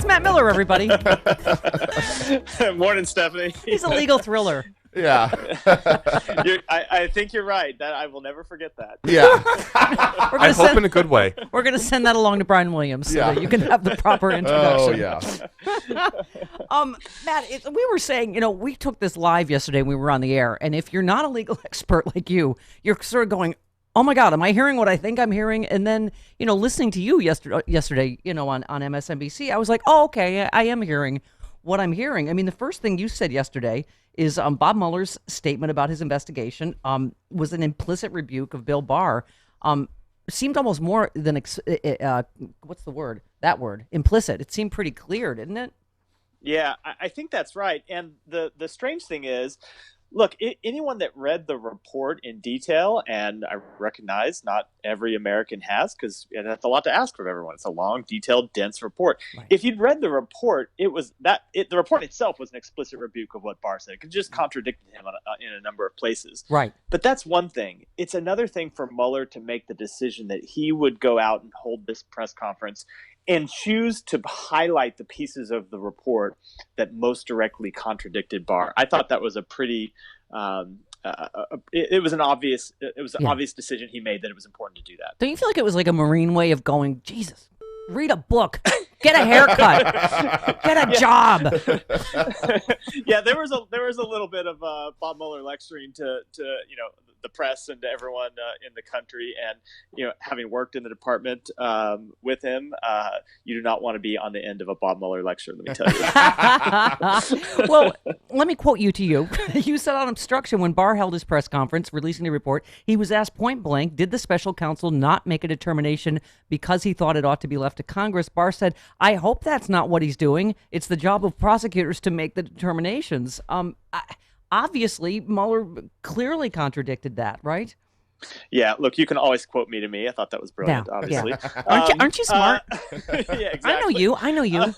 It's Matt Mueller, everybody. Morning, Stephanie. He's a legal thriller. Yeah. I think you're right. That I will never forget that. Yeah. I hope in a good way. We're going to send that along to Brian Williams so that you can have the proper introduction. Oh, yeah. Matt, we were saying, we took this live yesterday when we were on the air, and if you're not a legal expert like you're sort of going, oh my God, am I hearing what I think I'm hearing? And then, listening to you yesterday, on MSNBC, I was like, oh, okay, I am hearing what I'm hearing. I mean, the first thing you said yesterday is Bob Mueller's statement about his investigation was an implicit rebuke of Bill Barr. Seemed almost more than, what's the word? That word, implicit. It seemed pretty clear, didn't it? Yeah, I think that's right. And the strange thing is, look, anyone that read the report in detail, and I recognize not every American has, because that's a lot to ask from everyone. It's a long, detailed, dense report. Right. If you'd read the report, the report itself was an explicit rebuke of what Barr said. It just contradicted him in a number of places. Right. But that's one thing. It's another thing for Mueller to make the decision that he would go out and hold this press conference and choose to highlight the pieces of the report that most directly contradicted Barr. I thought that was a pretty it was an obvious decision he made, that it was important to do that. Don't you feel like it was like a Marine way of going, Jesus, read a book, get a haircut, get a job? Yeah, there was a little bit of Bob Mueller lecturing to the press and to everyone in the country, and having worked in the department with him, you do not want to be on the end of a Bob Mueller lecture, let me tell you. Well, let me quote you to you. You said on obstruction, when Barr held his press conference releasing the report, he was asked point blank, did the special counsel not make a determination because he thought it ought to be left to Congress? Barr said, I hope that's not what he's doing. It's the job of prosecutors to make the determinations. Obviously, Mueller clearly contradicted that, right? Yeah, look, you can always quote me to me. I thought that was brilliant, obviously. Yeah. Aren't you smart? Yeah, exactly. I know you.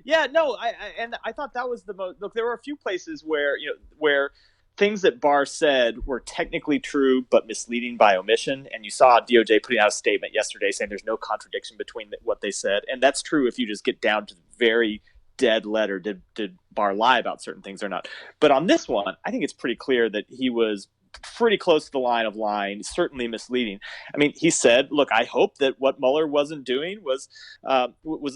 Yeah, no, I thought that was the most. Look, there were a few places where things that Barr said were technically true but misleading by omission, and you saw DOJ putting out a statement yesterday saying there's no contradiction between what they said, and that's true if you just get down to the very dead letter. Did Barr lie about certain things or not? But on this one, I think it's pretty clear that he was pretty close to the line of lying, certainly misleading. I mean, he said, look, I hope that what Mueller wasn't doing was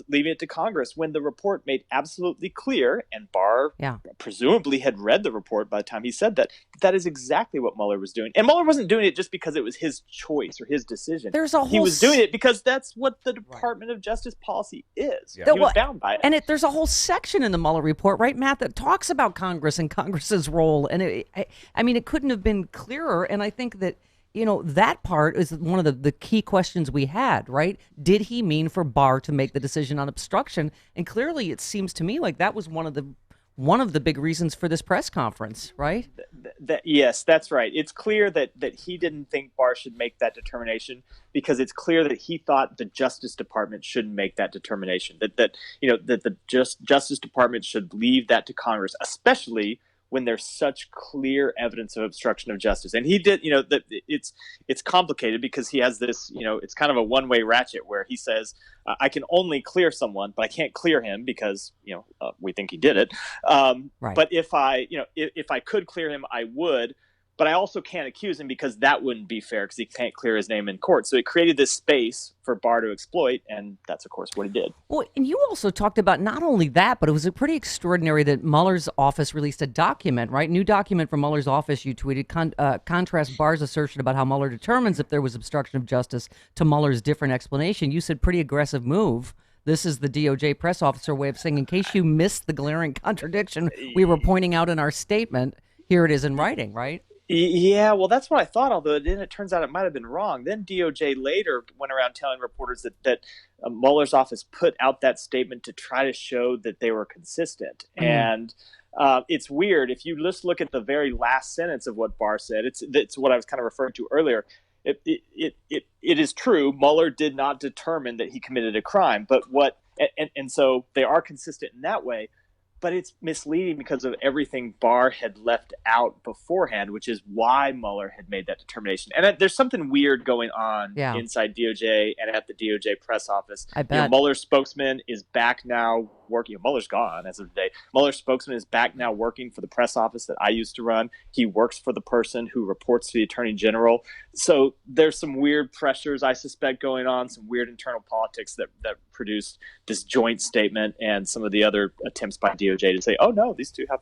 leaving it to Congress, when the report made absolutely clear, and Barr presumably had read the report by the time he said that, that is exactly what Mueller was doing. And Mueller wasn't doing it just because it was his choice or his decision. He was doing it because that's what the Department of Justice policy is. Yeah. He was bound by it. And there's a whole section in the Mueller report, right, Matt, that talks about Congress and Congress's role. And it couldn't have been clearer. And I think that, that part is one of the key questions we had, right? Did he mean for Barr to make the decision on obstruction? And clearly it seems to me like that was one of the big reasons for this press conference, right? Yes, that's right. It's clear that he didn't think Barr should make that determination, because it's clear that he thought the Justice Department shouldn't make that determination, that the Justice Department should leave that to Congress, especially when there's such clear evidence of obstruction of justice. And he did, that it's complicated because he has this, it's kind of a one-way ratchet where he says, I can only clear someone, but I can't clear him because, we think he did it. Right. But if I could clear him, I would. But I also can't accuse him because that wouldn't be fair, because he can't clear his name in court. So it created this space for Barr to exploit, and that's, of course, what he did. Well, and you also talked about not only that, but it was pretty extraordinary that Mueller's office released a document, right? New document from Mueller's office, you tweeted, contrast Barr's assertion about how Mueller determines if there was obstruction of justice to Mueller's different explanation. You said pretty aggressive move. This is the DOJ press officer way of saying, in case you missed the glaring contradiction we were pointing out in our statement, here it is in writing, right? Yeah, well, that's what I thought, although then it turns out it might have been wrong. Then DOJ later went around telling reporters that Mueller's office put out that statement to try to show that they were consistent. And it's weird. If you just look at the very last sentence of what Barr said, it's what I was kind of referring to earlier. It is true. Mueller did not determine that he committed a crime, but so they are consistent in that way. but it's misleading because of everything Barr had left out beforehand, which is why Mueller had made that determination. And there's something weird going on inside DOJ and at the DOJ press office. I bet. Mueller's spokesman is back now working. Mueller's gone as of today. Mueller's spokesman is back now working for the press office that I used to run. He works for the person who reports to the Attorney General. So there's some weird pressures, I suspect, going on, some weird internal politics that produced this joint statement and some of the other attempts by DOJ to say, oh, no, these two have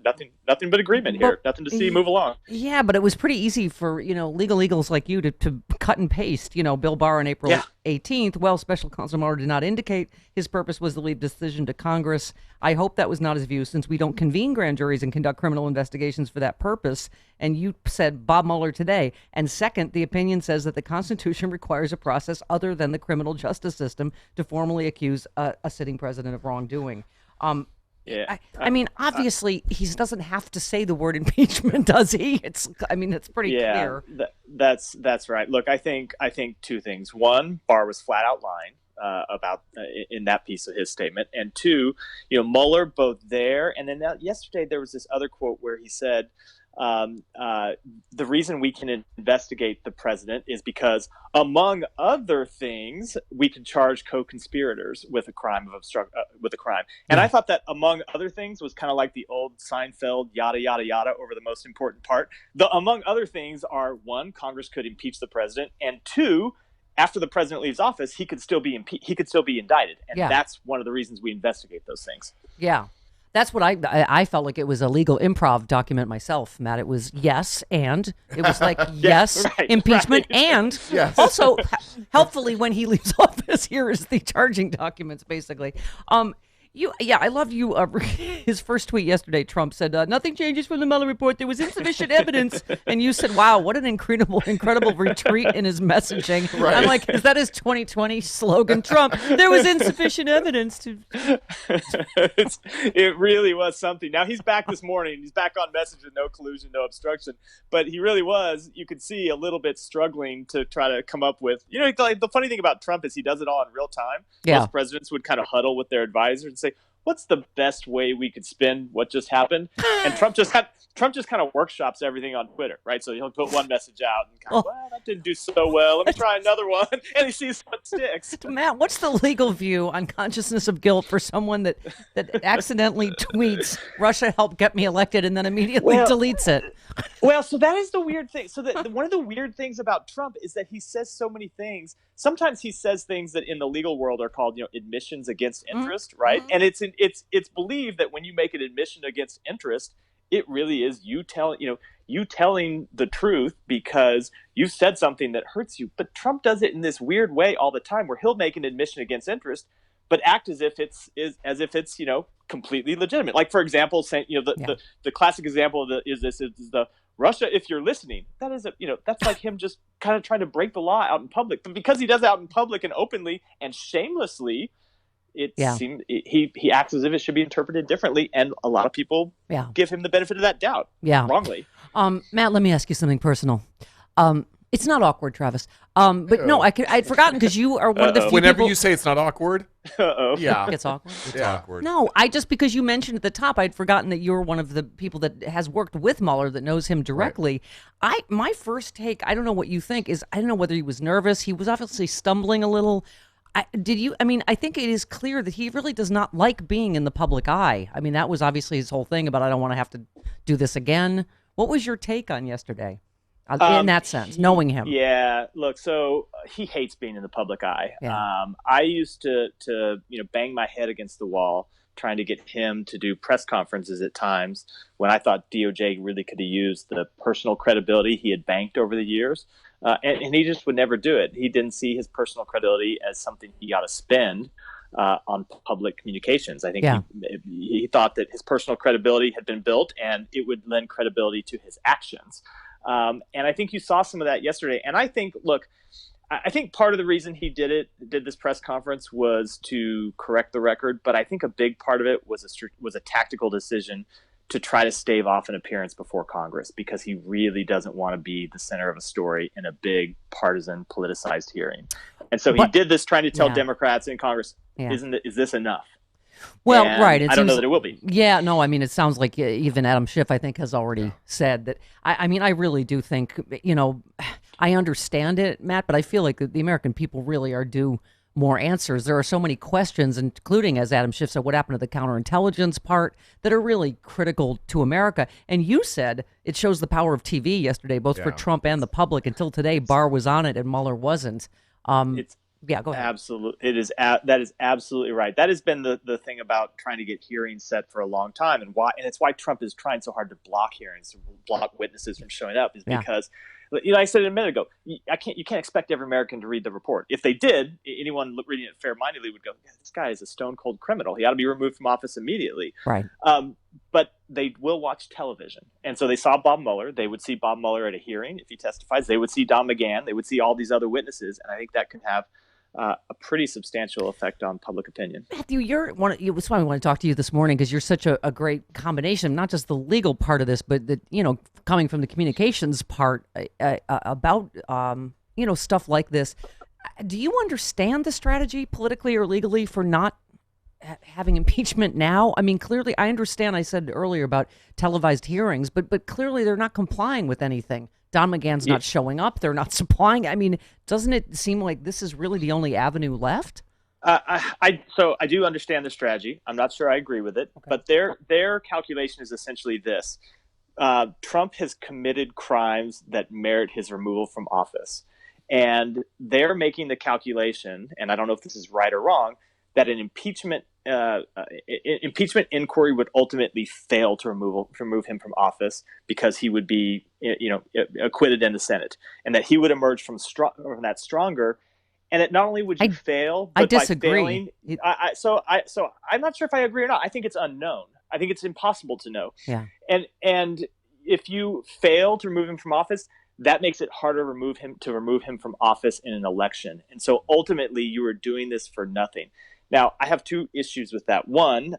nothing but agreement here, nothing to see, move along. Yeah, but it was pretty easy for, legal eagles like you to cut and paste, Bill Barr on April 18th. Well, Special Counsel Mueller did not indicate his purpose was to leave decision to Congress. I hope that was not his view, since we don't convene grand juries and conduct criminal investigations for that purpose. And you said Bob Mueller today. And second, the opinion says that the Constitution requires a process other than the criminal justice system to formally accuse a sitting president of wrongdoing. I mean, obviously, he doesn't have to say the word impeachment, does he? It's pretty clear. That's right. Look, I think two things. One, Barr was flat out lying about in that piece of his statement, and two, Mueller both there and then yesterday there was this other quote where he said, the reason we can investigate the president is because, among other things, we can charge co-conspirators with a crime of And I thought that among other things was kind of like the old Seinfeld yada yada yada over the most important part. The among other things are, one, Congress could impeach the president, and two, after the president leaves office, he could still be indicted, and that's one of the reasons we investigate those things. Yeah. That's what I felt like. It was a legal improv document myself, Matt. It was yes, and it was like impeachment, and also helpfully when he leaves office, here is the charging documents, basically. I love you. His first tweet yesterday, Trump said, nothing changes from the Mueller report. There was insufficient evidence. And you said, wow, what an incredible retreat in his messaging. Right. I'm like, is that his 2020 slogan, Trump? There was insufficient evidence to. It really was something. Now he's back this morning. He's back on message with no collusion, no obstruction. But he really was, you could see, a little bit struggling to try to come up with, the funny thing about Trump is he does it all in real time. Yeah. Most presidents would kind of huddle with their advisors and say, what's the best way we could spin what just happened? And Trump just kind of workshops everything on Twitter, right? So he'll put one message out and kind of, well, that didn't do so well. Let me try another one, and he sees what sticks. Matt, what's the legal view on consciousness of guilt for someone that accidentally tweets Russia helped get me elected and then immediately deletes it? Well, so that is the weird thing. So one of the weird things about Trump is that he says so many things. Sometimes he says things that in the legal world are called, admissions against interest, right? And it's believed that when you make an admission against interest, it really is you telling the truth because you said something that hurts you. But Trump does it in this weird way all the time, where he'll make an admission against interest, but act as if it's completely legitimate. Like, for example, saying the classic example is the Russia, if you're listening. That is that's like him just kind of trying to break the law out in public. But because he does it out in public and openly and shamelessly, he acts as if it should be interpreted differently, and a lot of people give him the benefit of that doubt wrongly. Matt, let me ask you something personal. It's not awkward, Travis. But no, I'd forgotten because you are one of the few Whenever people... you say it's not awkward, yeah, it's awkward. It's awkward. No, just because you mentioned at the top, I'd forgotten that you're one of the people that has worked with Mueller, that knows him directly. Right. My first take, I don't know what you think, is I don't know whether he was nervous. He was obviously stumbling a little. I think it is clear that he really does not like being in the public eye. I mean, that was obviously his whole thing about, I don't want to have to do this again. What was your take on yesterday? In that sense, knowing him. Yeah, look, so he hates being in the public eye. Yeah. I used to bang my head against the wall trying to get him to do press conferences at times when I thought DOJ really could have used the personal credibility he had banked over the years. And he just would never do it. He didn't see his personal credibility as something he ought to spend on public communications. I think he thought that his personal credibility had been built and it would lend credibility to his actions. And I think you saw some of that yesterday. And I think, I think part of the reason he did this press conference was to correct the record. But I think a big part of it was a tactical decision to try to stave off an appearance before Congress, because he really doesn't want to be the center of a story in a big partisan politicized hearing. And so he did this trying to tell Democrats in Congress, is this enough? Well, and right. I don't know that it will be. Yeah, no, I mean, it sounds like even Adam Schiff, I think, has already said that. I mean, I really do think, I understand it, Matt, but I feel like the American people really are due more answers. There are so many questions, including, as Adam Schiff said, what happened to the counterintelligence part, that are really critical to America. And you said it shows the power of TV yesterday, both for Trump and the public. Until today, Barr was on it and Mueller wasn't. Yeah, go ahead. Absolutely, that is absolutely right. That has been the thing about trying to get hearings set for a long time, and it's why Trump is trying so hard to block hearings, to block witnesses from showing up, is because, I said it a minute ago, you can't expect every American to read the report. If they did, anyone reading it fair-mindedly would go, this guy is a stone-cold criminal. He ought to be removed from office immediately. Right. But they will watch television. And so they saw Bob Mueller. They would see Bob Mueller at a hearing. If he testifies, they would see Don McGahn. They would see all these other witnesses. And I think that can have a pretty substantial effect on public opinion. Matthew, that's why I want to talk to you this morning, because you're such a great combination, not just the legal part of this, but coming from the communications part about stuff like this. Do you understand the strategy politically or legally for not having impeachment now? I mean, clearly, I understand. I said earlier about televised hearings, but clearly they're not complying with anything. Don McGahn's not showing up. They're not supplying. I mean, doesn't it seem like this is really the only avenue left? So I do understand the strategy. I'm not sure I agree with it, but their calculation is essentially this. Trump has committed crimes that merit his removal from office. And they're making the calculation, and I don't know if this is right or wrong, that an impeachment inquiry would ultimately fail to remove him from office because he would be, acquitted in the Senate, and that he would emerge from that stronger. And that not only would you fail, but I disagree. By failing, so I'm not sure if I agree or not. I think it's unknown. I think it's impossible to know. Yeah. And if you fail to remove him from office, that makes it harder to remove him from office in an election. And so ultimately, you are doing this for nothing. Now, I have two issues with that. One,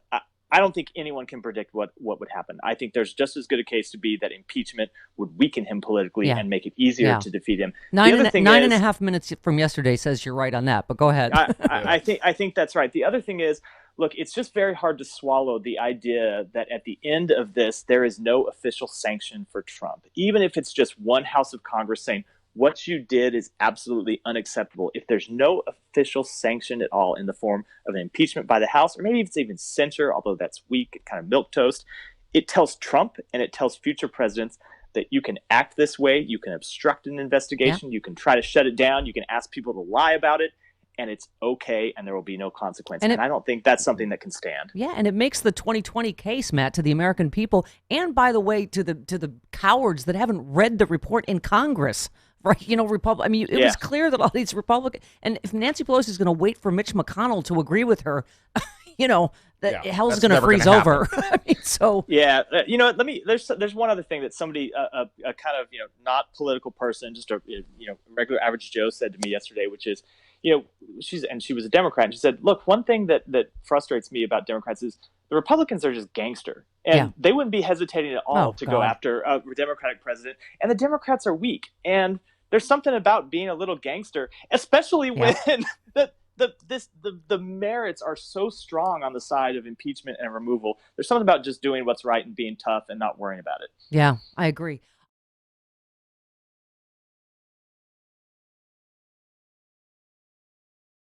I don't think anyone can predict what would happen. I think there's just as good a case to be that impeachment would weaken him politically and make it easier to defeat him. Nine and a half minutes from yesterday says you're right on that, but go ahead. I think that's right. The other thing is, look, it's just very hard to swallow the idea that at the end of this, there is no official sanction for Trump. Even if it's just one House of Congress saying, what you did is absolutely unacceptable. If there's no official sanction at all in the form of an impeachment by the House, or maybe if it's even censure, although that's weak, kind of milquetoast, it tells Trump and it tells future presidents that you can act this way, you can obstruct an investigation, you can try to shut it down, you can ask people to lie about it, and it's okay, and there will be no consequence. And I don't think that's something that can stand. Yeah, and it makes the 2020 case, Matt, to the American people, and by the way, to the cowards that haven't read the report in Congress. Right, it was clear that all these Republicans, and if Nancy Pelosi is going to wait for Mitch McConnell to agree with her, hell's going to freeze over. There's one other thing that somebody, a kind of not political person, just a regular average Joe said to me yesterday, which is, she was a Democrat, and she said, look, one thing that frustrates me about Democrats is the Republicans are just gangster, and they wouldn't be hesitating at all to go after a Democratic president, and the Democrats are weak, and there's something about being a little gangster, especially when the merits are so strong on the side of impeachment and removal. There's something about just doing what's right and being tough and not worrying about it. Yeah, I agree.